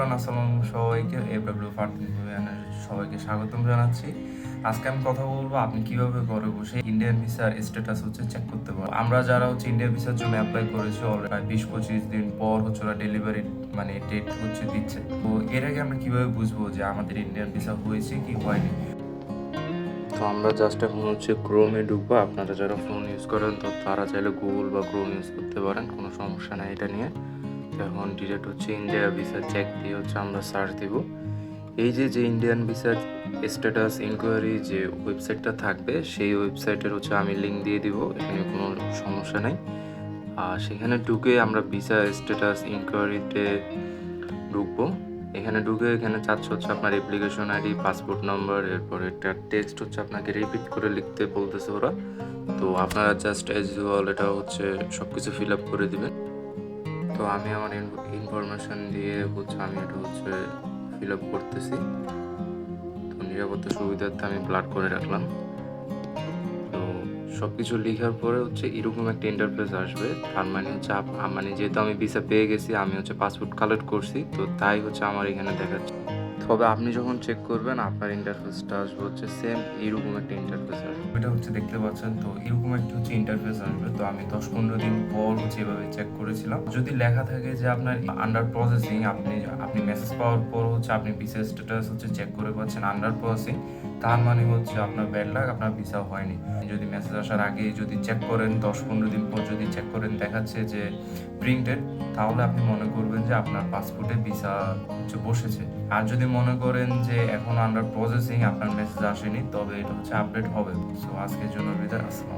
Everyone, আসসালামু সবাইকে FW ফার্টিন সবাইকে স্বাগতম জানাচ্ছি। আজকে আমি কথা বলবো আপনি কিভাবে ঘরে বসে ইন্ডিয়ান ভিসার স্ট্যাটাস চেক করতে পারেন। আমরা যারা ইন্ডিয়ান ভিসার জন্য অ্যাপ্লাই করেছি অলরেডি 20-25 দিন পর ওরা ডেলিভারি ডেট দিচ্ছে। তো এর আগে আমরা কিভাবে বুঝবো যে আমাদের ইন্ডিয়ান ভিসা হয়েছে কি হয়নি। তো আমরা জাস্ট এখন ক্রোমে ঢুকবো। আপনারা যারা ফোন ইউজ করেন তো তারা চাইলে গুগল বা ক্রোম ইউজ করতে পারেন, কোনো সমস্যা নাই এটা নিয়ে। এখন ডিরেক্ট ইন্ডিয়া ভিসা চেক দিয়ে আমরা সার্চ দিব। এই যে ইন্ডিয়ান ভিসার স্ট্যাটাস ইনকোয়ারি যে ওয়েবসাইটটা থাকবে সেই ওয়েবসাইটের আমি লিঙ্ক দিয়ে দিব, এখানে কোনো সমস্যা নেই। আর সেখানে ঢুকে আমরা ভিসা স্ট্যাটাস ইনকোয়ারিতে ঢুকবো। এখানে ঢুকে এখানে চাচ্ছে আপনার অ্যাপ্লিকেশন আইডি, পাসপোর্ট নাম্বার, এরপর একটা টেক্সট আপনাকে রিপিট করে লিখতে বলতেছে ওরা। তো আপনারা জাস্ট অ্যাজ ইউজুয়াল এটা সব কিছু ফিল আপ করে দিবেন। তো আমি আমার ইনফরমেশন দিয়ে আমি এটা ফিল আপ করতেছি। তো নিরাপত্তা সুবিধার্থে আমি ব্লাড করে রাখলাম। তো সব কিছু লেখার পরে এরকম একটা ইন্টারফেস আসবে। তার মানে যেহেতু আমি ভিসা পেয়ে গেছি, আমি পাসপোর্ট কালেক্ট করছি, তো তাই আমার এখানে দেখাচ্ছে। তবে আপনি যখন চেক করবেন আপনার ইন্টারফেসটা আসবে সেম এইরকম একটা ইন্টারফেস আসবে। এটা দেখতে পাচ্ছেন। তো এরকম একটা ইন্টারফেস আসবে। তো আমি 10-15 দিন পর এভাবে চেক করেছিলাম। যদি লেখা থাকে যে আপনার আন্ডার প্রসেসিং, আপনি মেসেজ পাওয়ার পর আপনি ভিসা স্ট্যাটাস চেক করে পাচ্ছেন আন্ডার প্রসেসিং, তার মানে আপনার ব্যাড লাক, আপনার ভিসা হয়নি। যদি মেসেজ আসার আগে যদি চেক করেন, 10-15 দিন পর যদি চেক করেন দেখাচ্ছে যে প্রিন্টেড, তাহলে আপনি মনে করবেন যে আপনার পাসপোর্টে ভিসা বসেছে। আর যদি মনে করেন যে এখন আন্ডার প্রসেসিং, আপনার মেসেজ আসেনি, তবে এটা আপডেট হবে। সো আজকের জন্য বিদায়। আসসালাম।